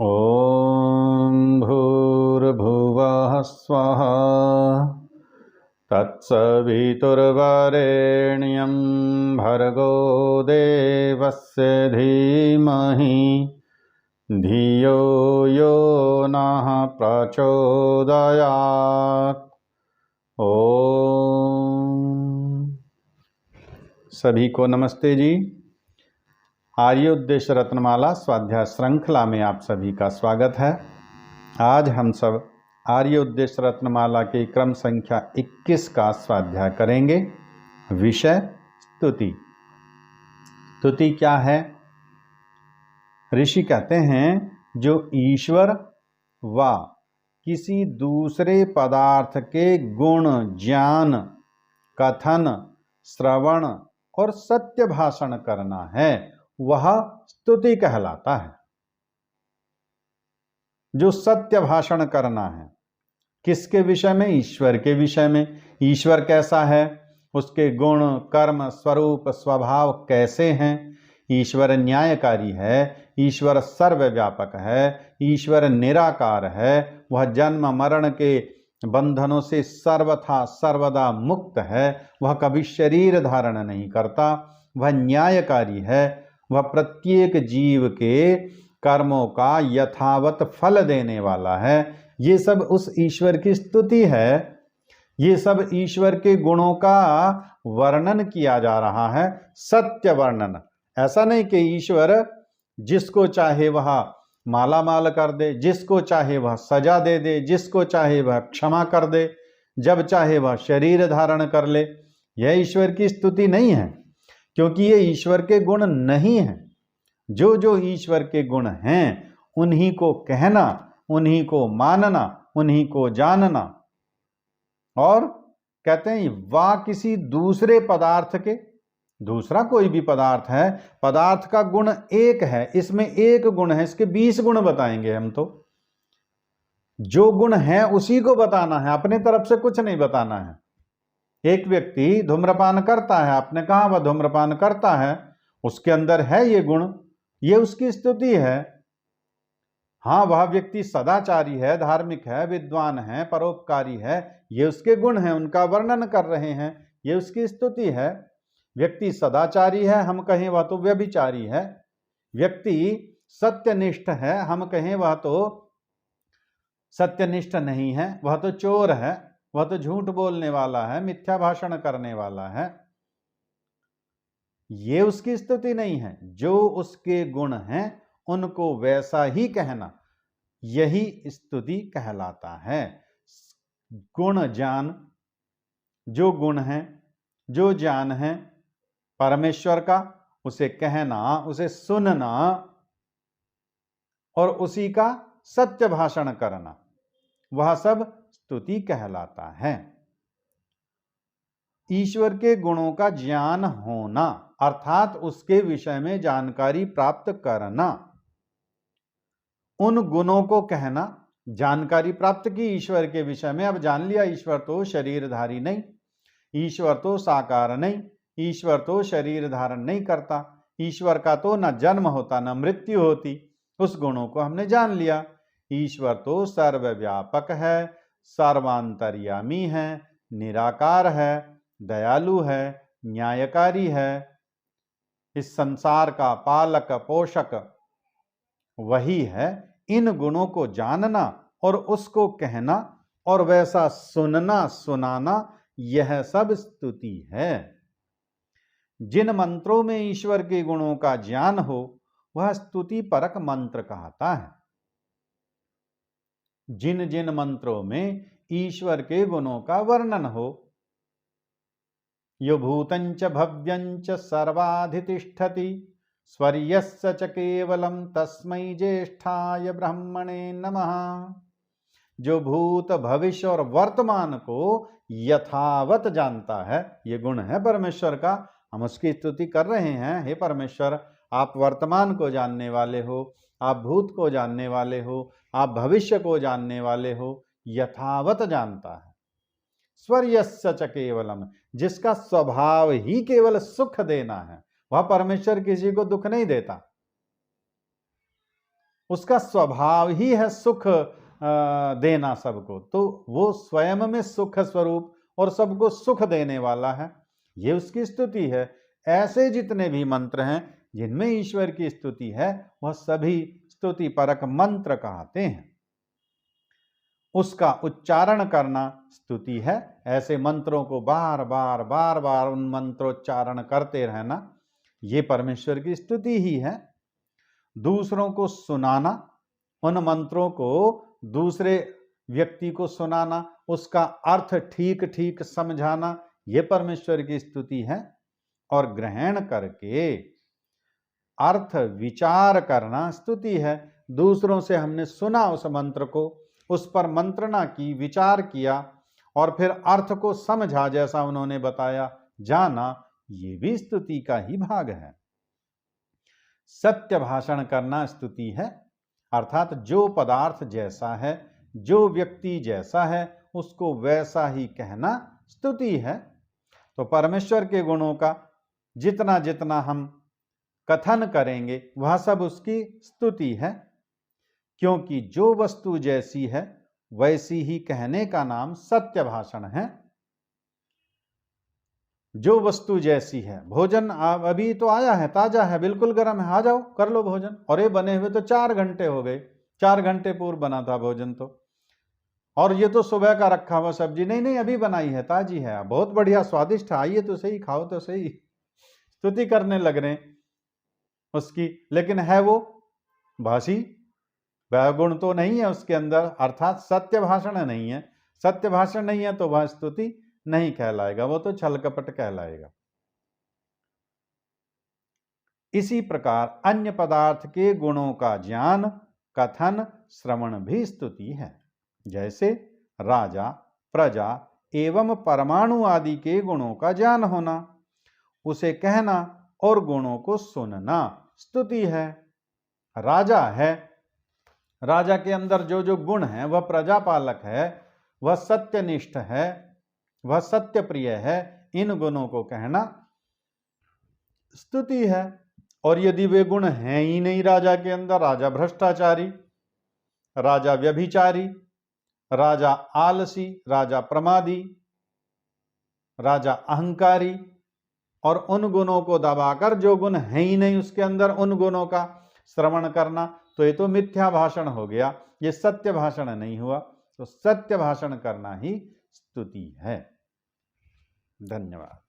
ॐ भूर्भुवः स्वः तत्सवितुर्वरेण्यं भर्गो देवस्य धीमहि धियो यो नः प्रचोदयात्। ओम सभी को नमस्ते जी। आर्योद्देश्य रत्नमाला स्वाध्याय श्रृंखला में आप सभी का स्वागत है। आज हम सब आर्योद्देश्य रत्नमाला के क्रम संख्या 21 का स्वाध्याय करेंगे। विषय स्तुति। स्तुति क्या है? ऋषि कहते हैं जो ईश्वर व किसी दूसरे पदार्थ के गुण, ज्ञान, कथन, श्रवण और सत्य भाषण करना है वह स्तुति कहलाता है। जो सत्य भाषण करना है किसके विषय में? ईश्वर के विषय में। ईश्वर कैसा है, उसके गुण, कर्म, स्वरूप, स्वभाव कैसे हैं। ईश्वर न्यायकारी है, ईश्वर सर्वव्यापक है, ईश्वर निराकार है, वह जन्म मरण के बंधनों से सर्वथा सर्वदा मुक्त है, वह कभी शरीर धारण नहीं करता, वह न्यायकारी है, वह प्रत्येक जीव के कर्मों का यथावत फल देने वाला है। ये सब उस ईश्वर की स्तुति है। ये सब ईश्वर के गुणों का वर्णन किया जा रहा है, सत्य वर्णन। ऐसा नहीं कि ईश्वर जिसको चाहे वह माला माल कर दे, जिसको चाहे वह सजा दे दे, जिसको चाहे वह क्षमा कर दे, जब चाहे वह शरीर धारण कर ले। यह ईश्वर की स्तुति नहीं है, क्योंकि ये ईश्वर के गुण नहीं है। जो जो ईश्वर के गुण हैं उन्हीं को कहना, उन्हीं को मानना, उन्हीं को जानना। और कहते हैं वाह किसी दूसरे पदार्थ के, दूसरा कोई भी पदार्थ है, पदार्थ का गुण एक है, इसमें एक गुण है, इसके 20 गुण बताएंगे हम। तो जो गुण है उसी को बताना है, अपने तरफ से कुछ नहीं बताना है। एक व्यक्ति धूम्रपान करता है, आपने कहा वह धूम्रपान करता है, उसके अंदर है ये गुण, ये उसकी स्तुति है। हाँ, वह व्यक्ति सदाचारी है, धार्मिक है, विद्वान है, परोपकारी है, ये उसके गुण हैं, उनका वर्णन कर रहे हैं, ये उसकी स्तुति है। व्यक्ति सदाचारी है, हम कहें वह तो व्यभिचारी है। व्यक्ति सत्यनिष्ठ है, हम कहें वह तो सत्यनिष्ठ नहीं है, वह तो चोर है, वह तो झूठ बोलने वाला है, मिथ्या भाषण करने वाला है। ये उसकी स्तुति नहीं है। जो उसके गुण हैं उनको वैसा ही कहना, यही स्तुति कहलाता है। गुण ज्ञान, जो गुण हैं, जो ज्ञान है परमेश्वर का, उसे कहना, उसे सुनना और उसी का सत्य भाषण करना, वह सब स्तुति कहलाता है। ईश्वर के गुणों का ज्ञान होना अर्थात उसके विषय में जानकारी प्राप्त करना, उन गुणों को कहना। जानकारी प्राप्त की ईश्वर के विषय में, अब जान लिया ईश्वर तो शरीरधारी नहीं, ईश्वर तो साकार नहीं, ईश्वर तो शरीर धारण नहीं करता, ईश्वर का तो न जन्म होता न मृत्यु होती। उस गुणों को हमने जान लिया। ईश्वर तो सर्वव्यापक है, सर्वांतर्यामी है, निराकार है, दयालु है, न्यायकारी है, इस संसार का पालक पोषक वही है। इन गुणों को जानना और उसको कहना और वैसा सुनना सुनाना, यह सब स्तुति है। जिन मंत्रों में ईश्वर के गुणों का ज्ञान हो वह स्तुति परक मंत्र कहता है। जिन जिन मंत्रों में ईश्वर के गुणों का वर्णन हो, यो भूतंच भव्यंच सर्वाधितिष्ठति स्वर्यस्य च केवलम तस्मै ज्येष्ठाय ब्रह्मणे नमः। जो भूत, भविष्य और वर्तमान को यथावत जानता है, ये गुण है परमेश्वर का। हम उसकी स्तुति कर रहे हैं। हे परमेश्वर, आप वर्तमान को जानने वाले हो, आप भूत को जानने वाले हो, आप भविष्य को जानने वाले हो, यथावत जानता है। स्वर्यस्य च केवलम, जिसका स्वभाव ही केवल सुख देना है, वह परमेश्वर किसी को दुख नहीं देता। उसका स्वभाव ही है सुख देना सबको, तो वो स्वयं में सुख स्वरूप और सबको सुख देने वाला है, ये उसकी स्तुति है। ऐसे जितने भी मंत्र हैं जिनमें ईश्वर की स्तुति है वह सभी स्तुति परक मंत्र कहते हैं। उसका उच्चारण करना स्तुति है। ऐसे मंत्रों को बार बार उन मंत्रोच्चारण करते रहना ये परमेश्वर की स्तुति ही है। दूसरों को सुनाना, उन मंत्रों को दूसरे व्यक्ति को सुनाना, उसका अर्थ ठीक ठीक समझाना, ये परमेश्वर की स्तुति है। और ग्रहण करके अर्थ विचार करना स्तुति है। दूसरों से हमने सुना उस मंत्र को, उस पर मंत्रणा की, विचार किया और फिर अर्थ को समझा जैसा उन्होंने बताया, जाना, ये भी स्तुति का ही भाग है। सत्य भाषण करना स्तुति है, अर्थात जो पदार्थ जैसा है, जो व्यक्ति जैसा है, उसको वैसा ही कहना स्तुति है। तो परमेश्वर के गुणों का जितना जितना हम कथन करेंगे वह सब उसकी स्तुति है, क्योंकि जो वस्तु जैसी है वैसी ही कहने का नाम सत्य भाषण है। जो वस्तु जैसी है, भोजन अभी तो आया है, ताजा है, बिल्कुल गर्म है, आ जाओ कर लो भोजन। और ये बने हुए तो 4 घंटे हो गए, 4 घंटे पूर्व बना था भोजन तो। और ये तो सुबह का रखा हुआ सब्जी, नहीं अभी बनाई है, ताजी है, बहुत बढ़िया स्वादिष्ट, आइए तो सही, खाओ तो सही। स्तुति करने लग रहे उसकी, लेकिन है वो भाषी, वह गुण तो नहीं है उसके अंदर, अर्थात सत्य भाषण नहीं है। सत्य भाषण नहीं है तो वह स्तुति नहीं कहलाएगा, वो तो छल कपट कहलाएगा। इसी प्रकार अन्य पदार्थ के गुणों का ज्ञान, कथन, श्रवण भी स्तुति है। जैसे राजा, प्रजा एवं परमाणु आदि के गुणों का ज्ञान होना, उसे कहना और गुणों को सुनना स्तुति है। राजा है, राजा के अंदर जो जो गुण है, वह प्रजापालक है, वह सत्यनिष्ठ है, वह सत्य प्रिय है, इन गुणों को कहना स्तुति है। और यदि वे गुण हैं ही नहीं राजा के अंदर, राजा भ्रष्टाचारी, राजा व्यभिचारी, राजा आलसी, राजा प्रमादी, राजा अहंकारी, और उन गुणों को दबाकर जो गुण है ही नहीं उसके अंदर उन गुणों का श्रवण करना, तो ये तो मिथ्या भाषण हो गया, ये सत्य भाषण नहीं हुआ। तो सत्य भाषण करना ही स्तुति है। धन्यवाद।